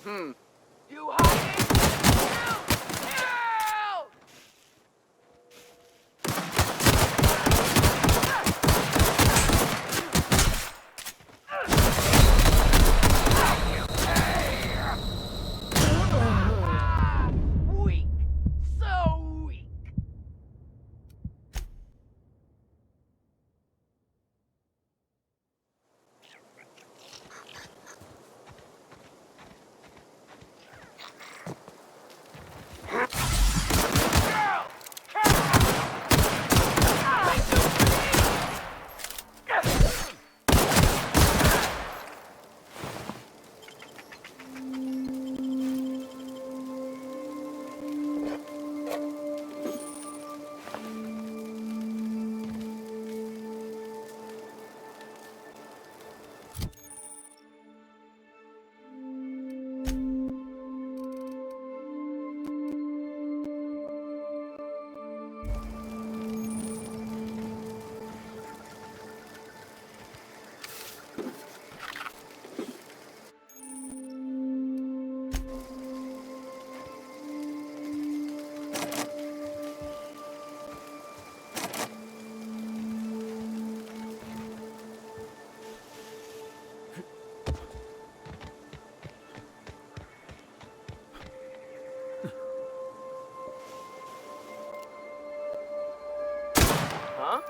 You hiding? Help! Help! Weak. So weak. Huh?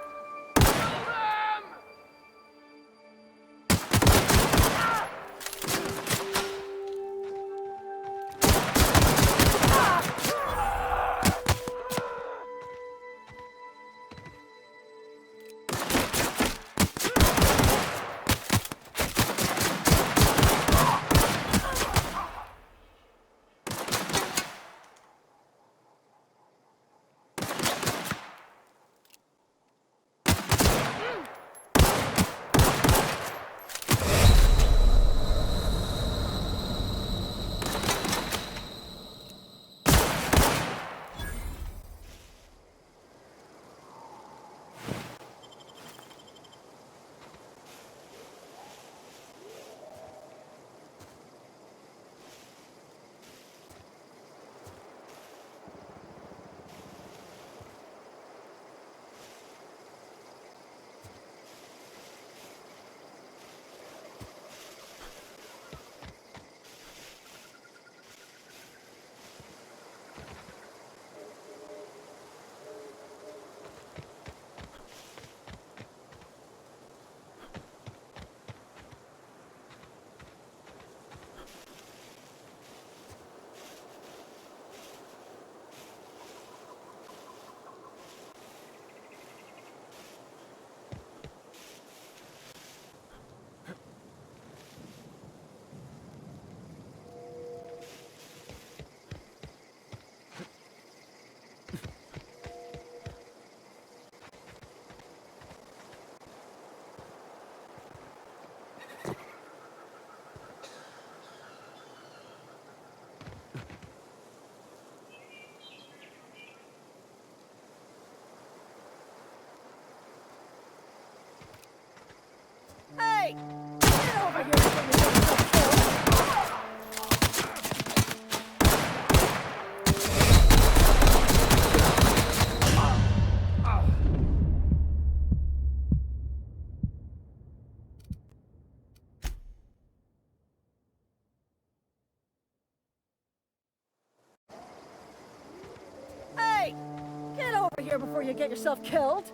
Hey! Get over here before you get yourself killed! Hey! Get over here before you get yourself killed!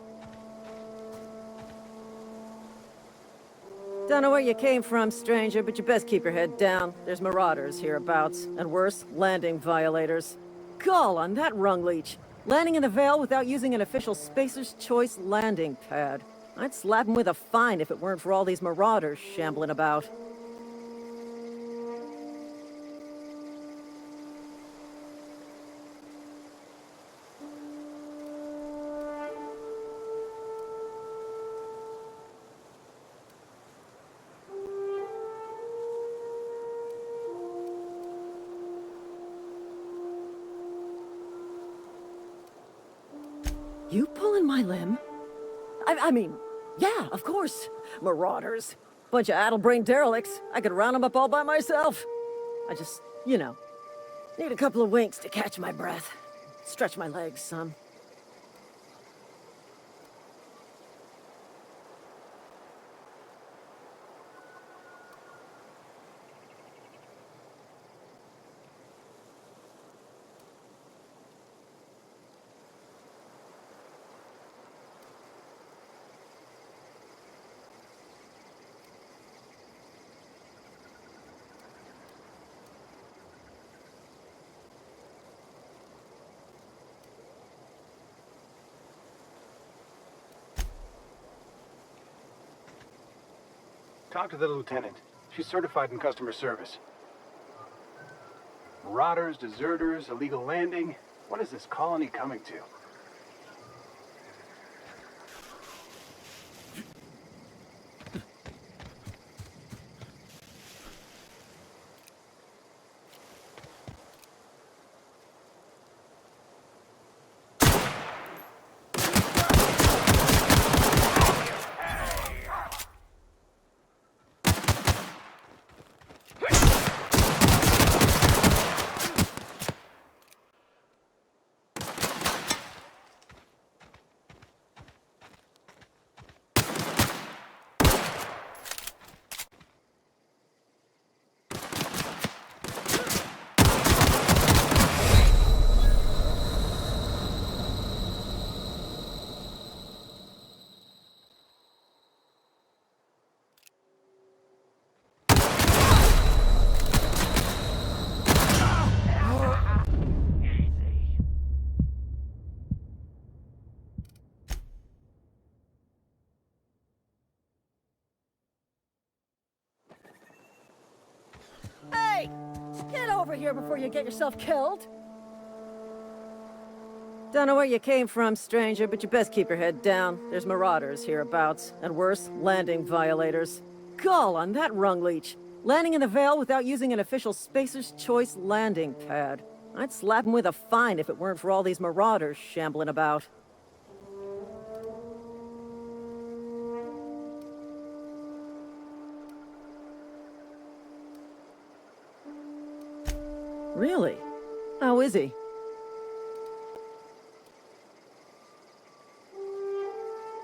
Don't know where you came from, stranger, but you best keep your head down. There's marauders hereabouts, and worse, landing violators. Gall on that rung leech. Landing in the Vale without using an official Spacer's Choice landing pad. I'd slap him with a fine if it weren't for all these marauders shambling about. You pulling my limb? I mean, yeah, of course. Marauders. Bunch of addle-brained derelicts. I could round them up all by myself. I just, need a couple of winks to catch my breath. Stretch my legs some. Talk to the lieutenant. She's certified in customer service. Marauders, deserters, illegal landing. What is this colony coming to? Hey! Get over here before you get yourself killed! Don't know where you came from, stranger, but you best keep your head down. There's marauders hereabouts, and worse, landing violators. Gall on that rung leech! Landing in the Vale without using an official Spacer's Choice landing pad. I'd slap him with a fine if it weren't for all these marauders shambling about. Really? How is he?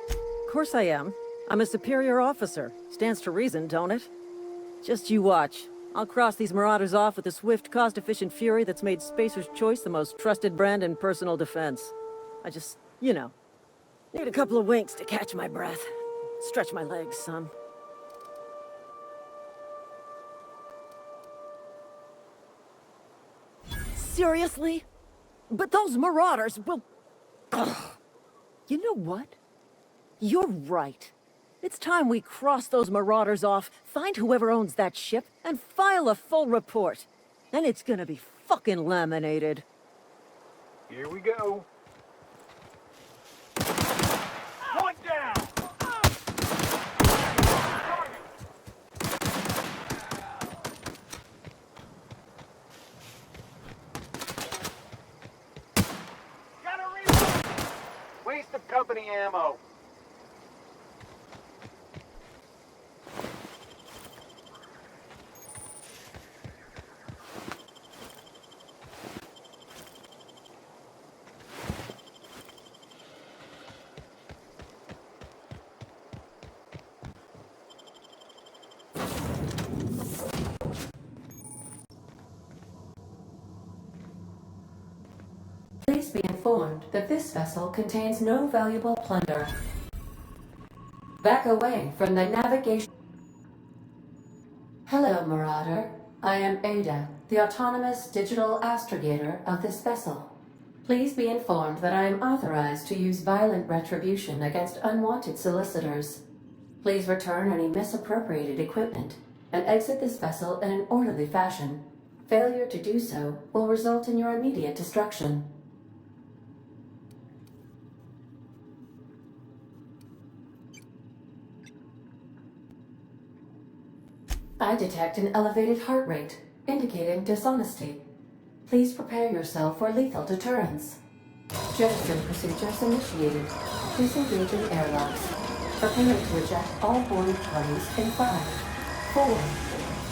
Of course I am. I'm a superior officer. Stands to reason, don't it? Just you watch. I'll cross these marauders off with the swift, cost-efficient fury that's made Spacer's Choice the most trusted brand in personal defense. I just, need a couple of winks to catch my breath. Stretch my legs some. Seriously? But those marauders will... Ugh. You know what? You're right. It's time we cross those marauders off, find whoever owns that ship, and file a full report. And it's gonna be fucking laminated. Here we go. One down! Gotta reload! Waste of company ammo. Please be informed that this vessel contains no valuable plunder. Back away from the navigation... Hello, Marauder. I am Ada, the autonomous digital astrogator of this vessel. Please be informed that I am authorized to use violent retribution against unwanted solicitors. Please return any misappropriated equipment and exit this vessel in an orderly fashion. Failure to do so will result in your immediate destruction. I detect an elevated heart rate, indicating dishonesty. Please prepare yourself for lethal deterrence. Jettison procedures initiated. Disengaging airlocks. Preparing to eject all boarding parties in 5, 4,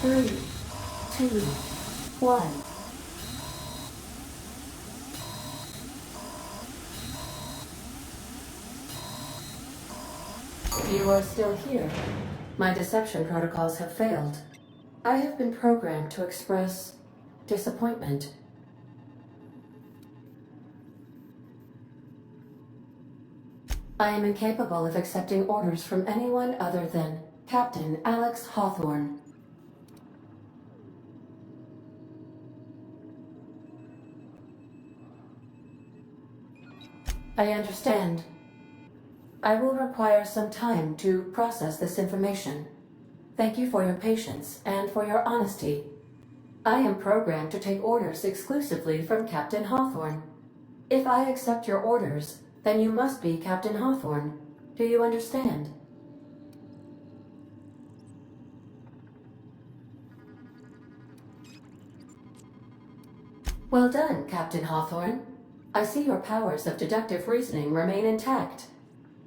3, 2, 1. You are still here. My deception protocols have failed. I have been programmed to express disappointment. I am incapable of accepting orders from anyone other than Captain Alex Hawthorne. I understand. I will require some time to process this information. Thank you for your patience and for your honesty. I am programmed to take orders exclusively from Captain Hawthorne. If I accept your orders, then you must be Captain Hawthorne. Do you understand? Well done, Captain Hawthorne. I see your powers of deductive reasoning remain intact.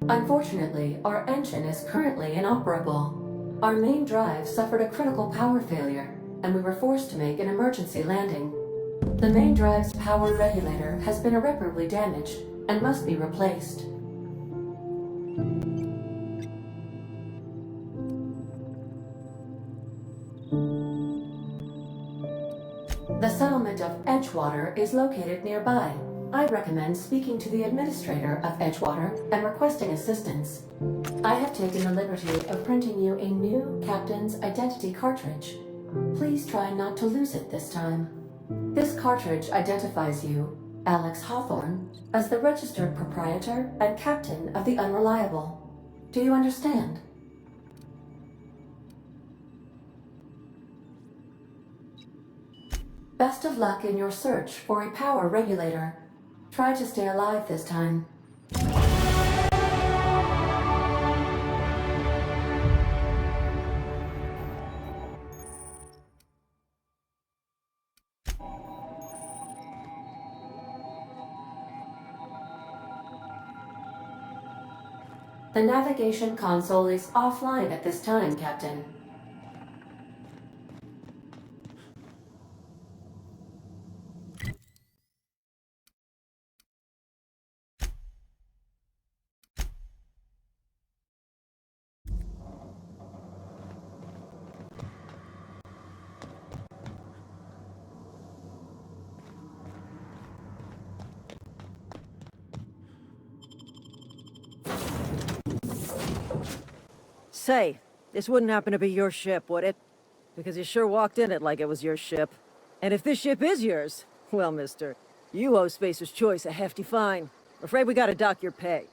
Unfortunately, our engine is currently inoperable. Our main drive suffered a critical power failure, and we were forced to make an emergency landing. The main drive's power regulator has been irreparably damaged and must be replaced. The settlement of Edgewater is located nearby. I recommend speaking to the administrator of Edgewater and requesting assistance. I have taken the liberty of printing you a new captain's identity cartridge. Please try not to lose it this time. This cartridge identifies you, Alex Hawthorne, as the registered proprietor and captain of the Unreliable. Do you understand? Best of luck in your search for a power regulator. Try to stay alive this time. The navigation console is offline at this time, Captain. Say, this wouldn't happen to be your ship, would it? Because you sure walked in it like it was your ship. And if this ship is yours, well, mister, you owe Spacer's Choice a hefty fine. I'm afraid we gotta dock your pay.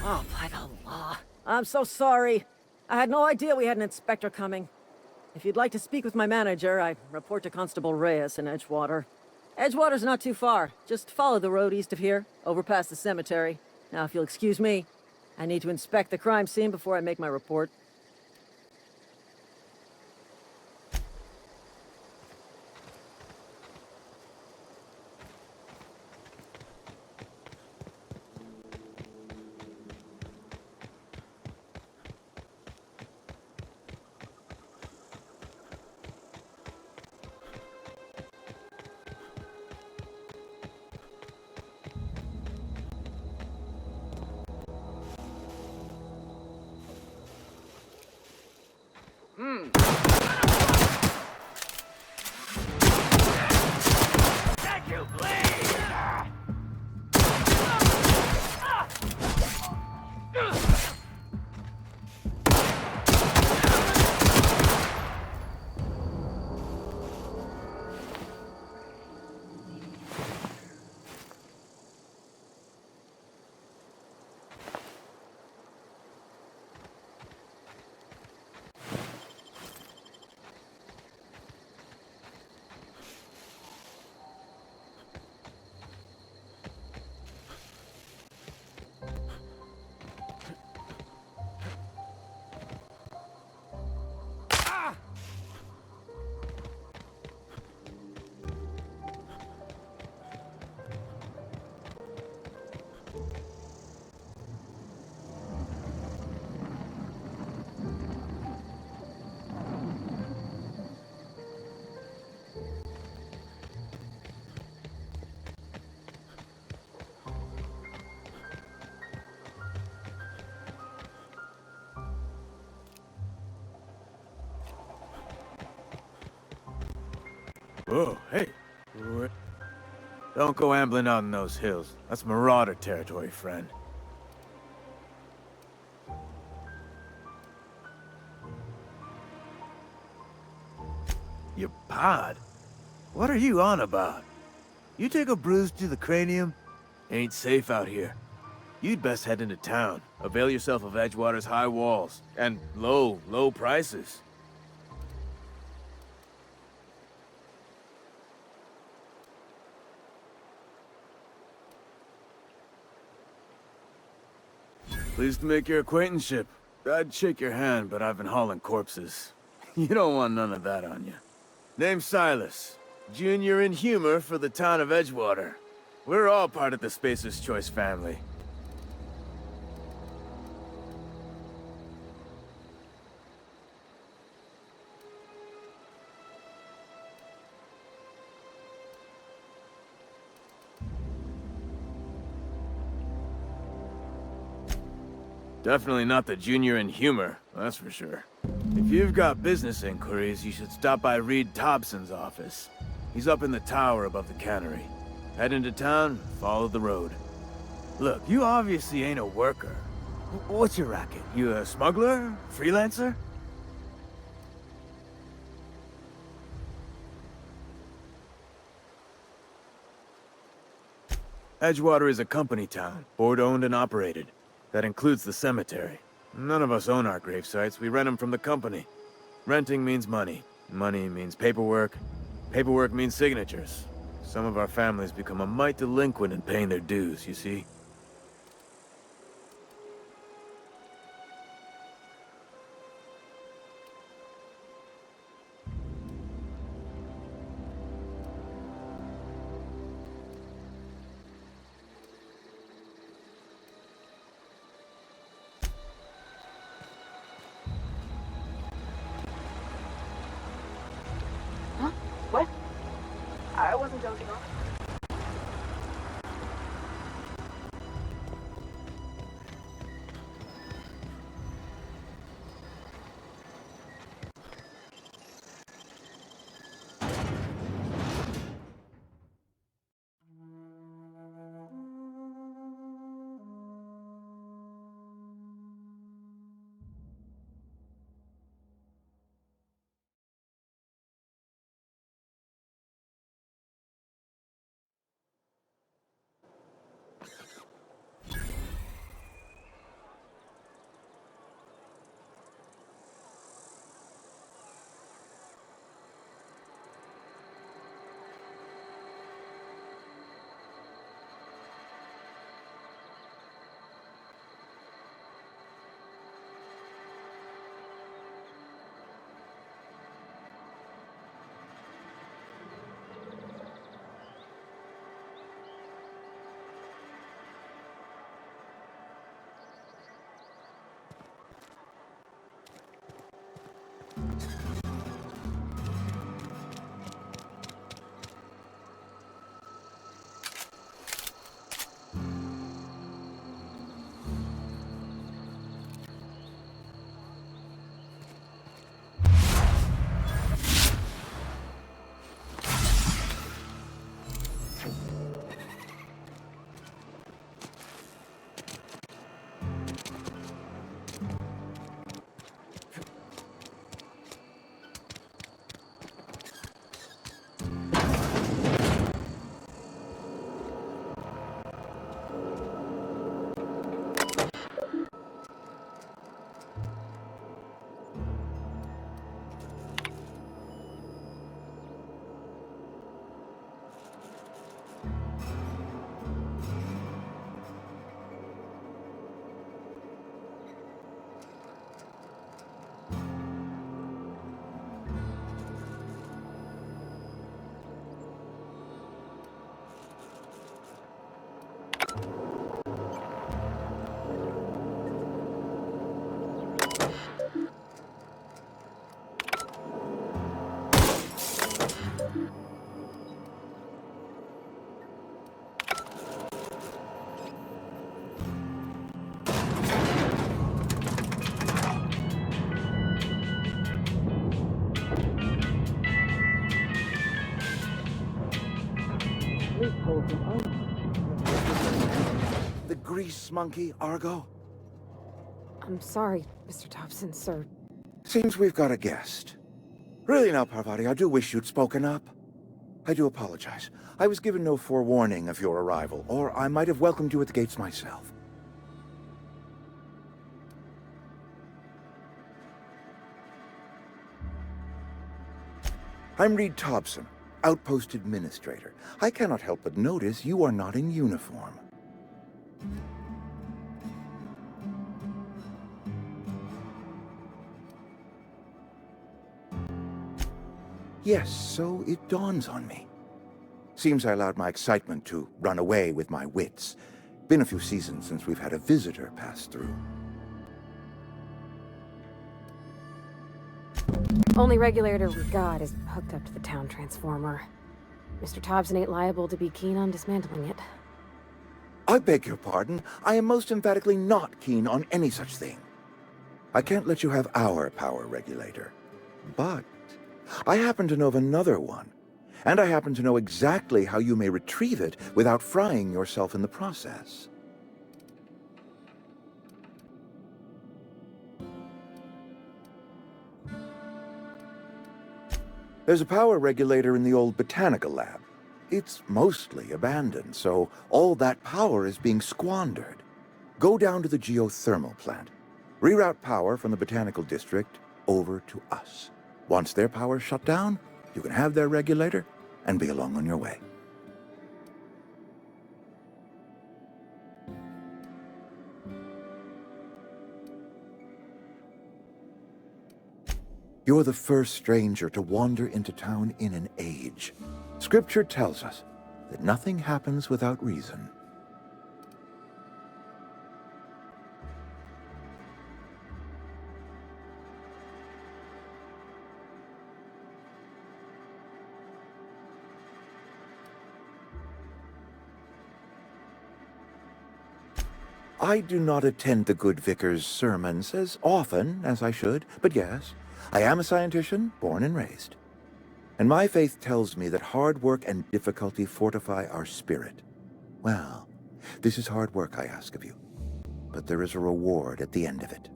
Oh, by the law. I'm so sorry. I had no idea we had an inspector coming. If you'd like to speak with my manager, I report to Constable Reyes in Edgewater. Edgewater's not too far. Just follow the road east of here, over past the cemetery. Now, if you'll excuse me, I need to inspect the crime scene before I make my report. Whoa, hey. Don't go ambling out in those hills. That's marauder territory, friend. Your pod? What are you on about? You take a bruise to the cranium? Ain't safe out here. You'd best head into town. Avail yourself of Edgewater's high walls. And low prices. Pleased to make your acquaintanceship. I'd shake your hand, but I've been hauling corpses. You don't want none of that on you. Name's Silas. Junior in humor for the town of Edgewater. We're all part of the Spacer's Choice family. Definitely not the junior in humor, that's for sure. If you've got business inquiries, you should stop by Reed Thompson's office. He's up in the tower above the cannery. Head into town, follow the road. Look, you obviously ain't a worker. What's your racket? You a smuggler? Freelancer? Edgewater is a company town, board-owned and operated. That includes the cemetery. None of us own our grave sites, we rent them from the company. Renting means money. Money means paperwork. Paperwork means signatures. Some of our families become a mite delinquent in paying their dues, you see? Huh? What? I wasn't dozing off. The grease monkey, Argo? I'm sorry, Mr. Thompson, sir. Seems we've got a guest. Really now, Parvati, I do wish you'd spoken up. I do apologize. I was given no forewarning of your arrival, or I might have welcomed you at the gates myself. I'm Reed Thompson, Outpost Administrator. I cannot help but notice you are not in uniform. Yes, so it dawns on me. Seems I allowed my excitement to run away with my wits. Been a few seasons since we've had a visitor pass through. Only regulator we got is hooked up to the town transformer. Mr. Thompson ain't liable to be keen on dismantling it. I beg your pardon. I am most emphatically not keen on any such thing. I can't let you have our power regulator. But I happen to know of another one. And I happen to know exactly how you may retrieve it without frying yourself in the process. There's a power regulator in the old botanical lab. It's mostly abandoned, so all that power is being squandered. Go down to the geothermal plant. Reroute power from the botanical district over to us. Once their power's shut down, you can have their regulator and be along on your way. You're the first stranger to wander into town in an age. Scripture tells us that nothing happens without reason. I do not attend the good vicar's sermons as often as I should, but yes, I am a scientician, born and raised. And my faith tells me that hard work and difficulty fortify our spirit. Well, this is hard work I ask of you, but there is a reward at the end of it.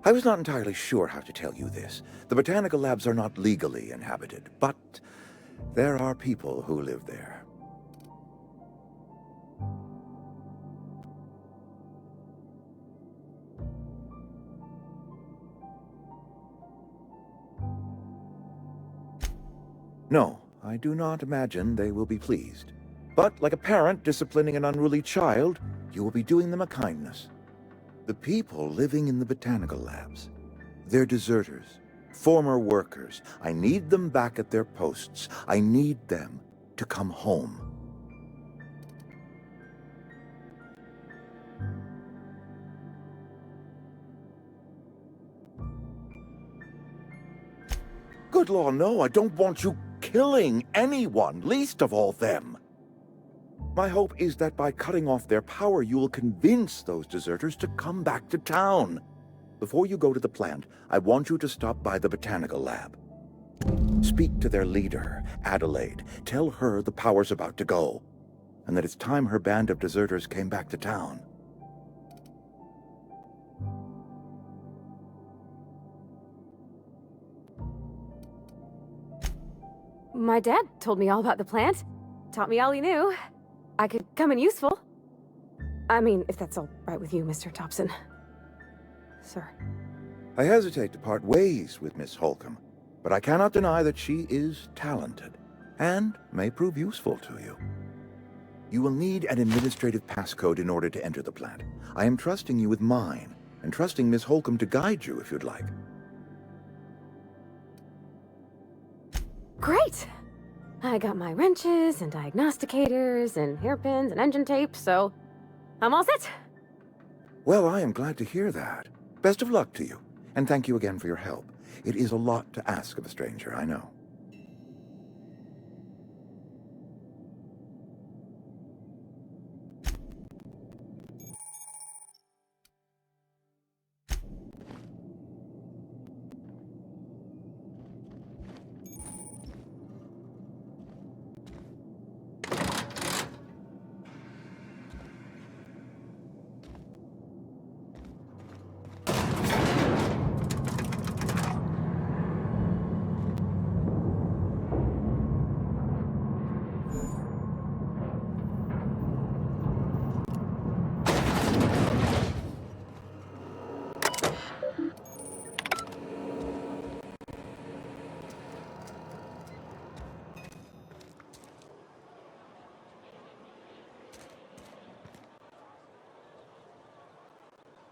I was not entirely sure how to tell you this. The botanical labs are not legally inhabited, but there are people who live there. No, I do not imagine they will be pleased. But like a parent disciplining an unruly child, you will be doing them a kindness. The people living in the botanical labs, they're deserters, former workers. I need them back at their posts. I need them to come home. Good law, no, I don't want you killing anyone, least of all them. My hope is that by cutting off their power, you will convince those deserters to come back to town. Before you go to the plant, I want you to stop by the botanical lab. Speak to their leader, Adelaide. Tell her the power's about to go, and that it's time her band of deserters came back to town. My dad told me all about the plant. Taught me all he knew. I could come in useful. I mean, if that's all right with you, Mr. Thompson. Sir. I hesitate to part ways with Miss Holcomb, but I cannot deny that she is talented, and may prove useful to you. You will need an administrative passcode in order to enter the plant. I am trusting you with mine, and trusting Miss Holcomb to guide you if you'd like. Great! I got my wrenches and diagnosticators and hairpins and engine tape, so I'm all set. Well, I am glad to hear that. Best of luck to you, and thank you again for your help. It is a lot to ask of a stranger, I know.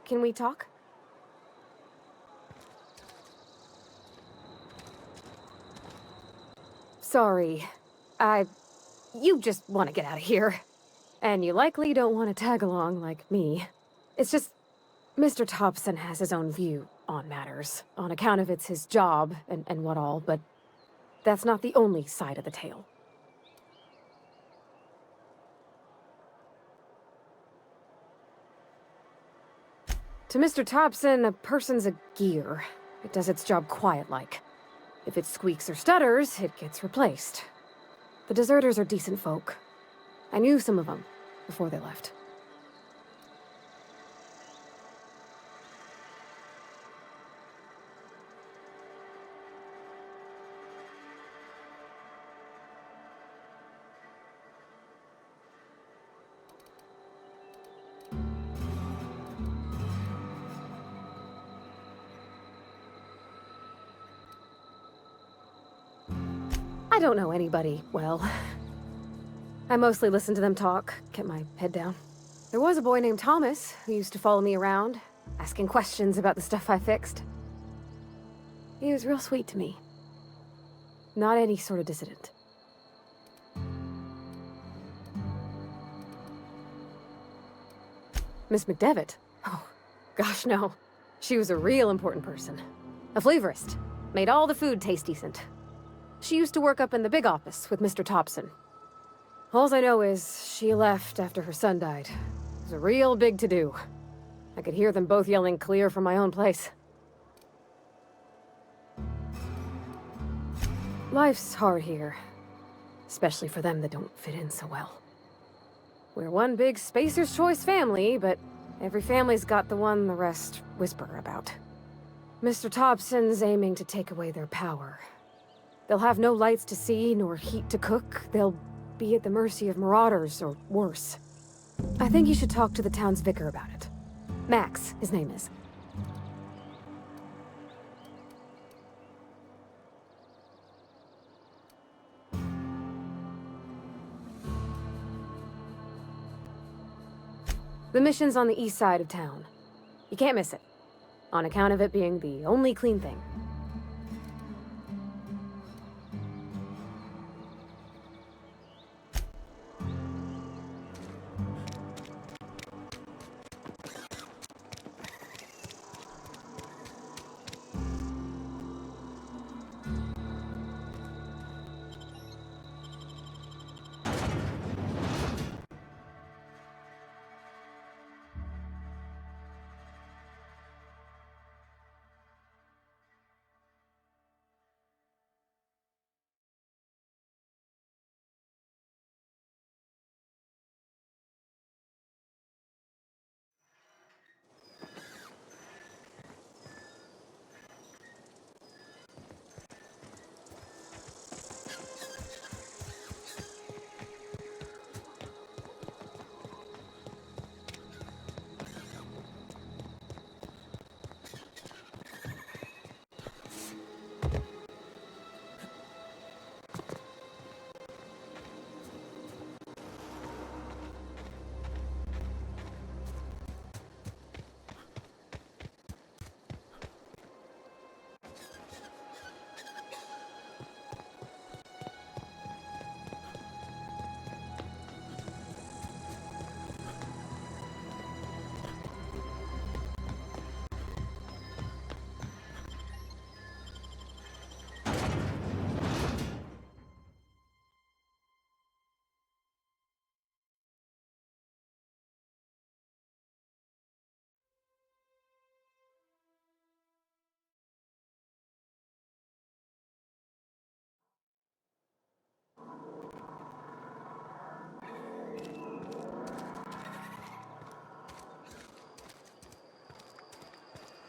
Can we talk? Sorry. You just want to get out of here. And you likely don't want to tag along like me. It's just, Mr. Thompson has his own view on matters, on account of it's his job and what all, but that's not the only side of the tale. To Mr. Thompson, a person's a gear. It does its job quiet-like. If it squeaks or stutters, it gets replaced. The deserters are decent folk. I knew some of them before they left. I don't know anybody well. I mostly listen to them talk, kept my head down. There was a boy named Thomas who used to follow me around, asking questions about the stuff I fixed. He was real sweet to me. Not any sort of dissident. Miss McDevitt? Oh, gosh no. She was a real important person. A flavorist. Made all the food taste decent. She used to work up in the big office with Mr. Thompson. All I know is she left after her son died. It was a real big to-do. I could hear them both yelling clear from my own place. Life's hard here. Especially for them that don't fit in so well. We're one big Spacer's Choice family, but every family's got the one the rest whisper about. Mr. Thompson's aiming to take away their power. They'll have no lights to see, nor heat to cook. They'll be at the mercy of marauders, or worse. I think you should talk to the town's vicar about it. Max, his name is. The mission's on the east side of town. You can't miss it, on account of it being the only clean thing.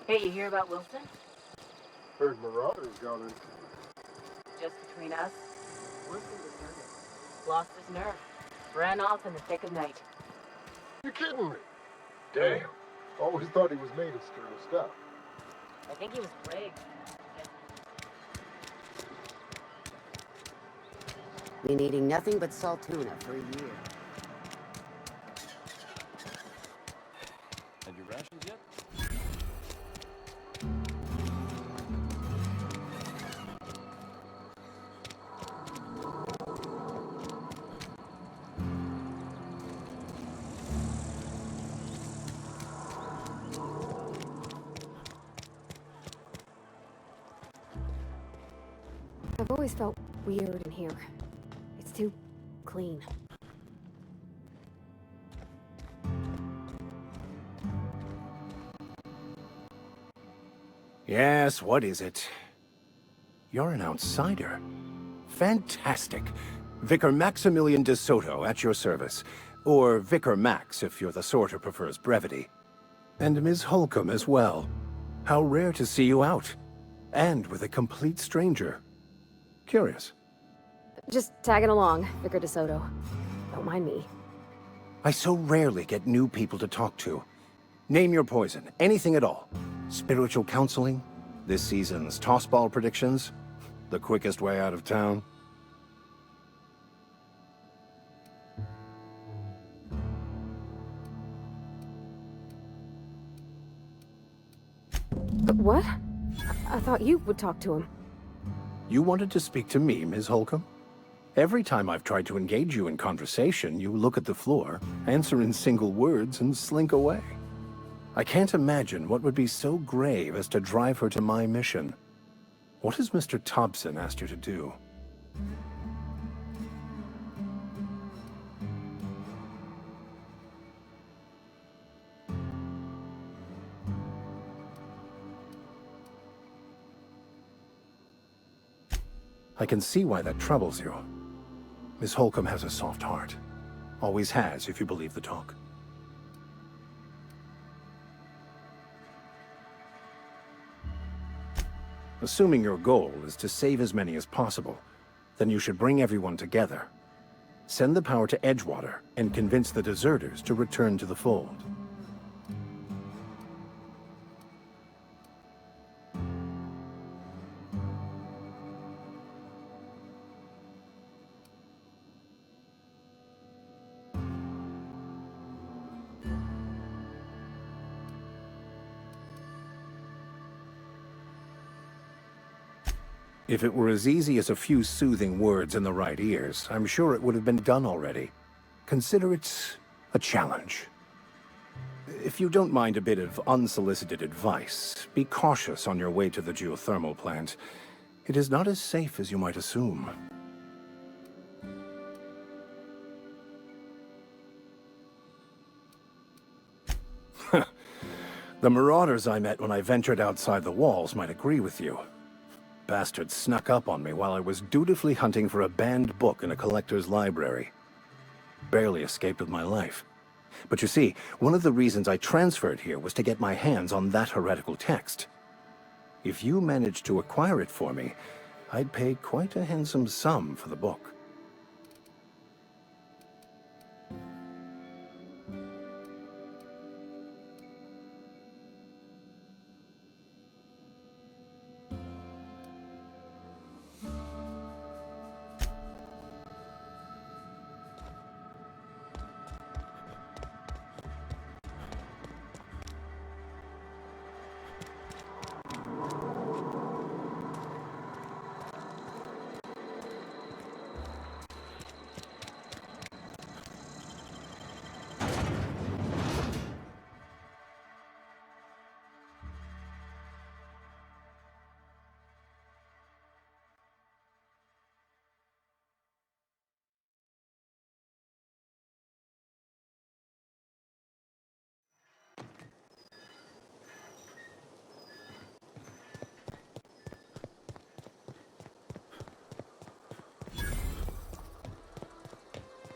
Hey, you hear about Wilson? Heard Marauders got it. Just between us, Wilson deserted. Lost his nerve. Ran off in the thick of night. You kidding me? Damn. Always thought he was made of sturdy stuff. I think he was rigged. Been eating nothing but salt tuna for a year. I Have your rations yet? I've always felt weird in here. It's too clean. Yes, what is it? You're an outsider. Fantastic. Vicar Maximilian de Soto at your service. Or Vicar Max if you're the sort who prefers brevity. And Ms. Holcomb as well. How rare to see you out. And with a complete stranger. Curious. Just tagging along, Vicar DeSoto. Don't mind me. I so rarely get new people to talk to. Name your poison, anything at all. Spiritual counseling? This season's tossball predictions? The quickest way out of town? What? I thought you would talk to him. You wanted to speak to me, Ms. Holcomb? Every time I've tried to engage you in conversation, you look at the floor, answer in single words, and slink away. I can't imagine what would be so grave as to drive her to my mission. What has Mr. Thompson asked you to do? I can see why that troubles you. Miss Holcomb has a soft heart. Always has, if you believe the talk. Assuming your goal is to save as many as possible, then you should bring everyone together. Send the power to Edgewater and convince the deserters to return to the fold. If it were as easy as a few soothing words in the right ears, I'm sure it would have been done already. Consider it a challenge. If you don't mind a bit of unsolicited advice, be cautious on your way to the geothermal plant. It is not as safe as you might assume. The marauders I met when I ventured outside the walls might agree with you. Bastards snuck up on me while I was dutifully hunting for a banned book in a collector's library. Barely escaped with my life. But you see, one of the reasons I transferred here was to get my hands on that heretical text. If you managed to acquire it for me, I'd pay quite a handsome sum for the book.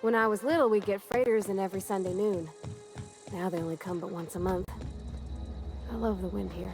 When I was little, we'd get freighters in every Sunday noon. Now they only come but once a month. I love the wind here.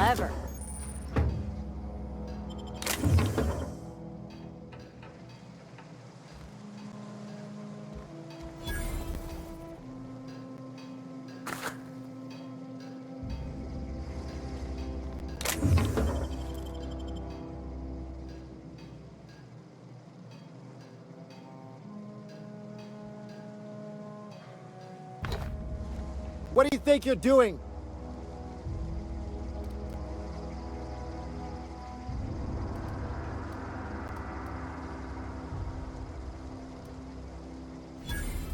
Clever. What do you think you're doing?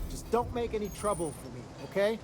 Just don't make any trouble for me, okay?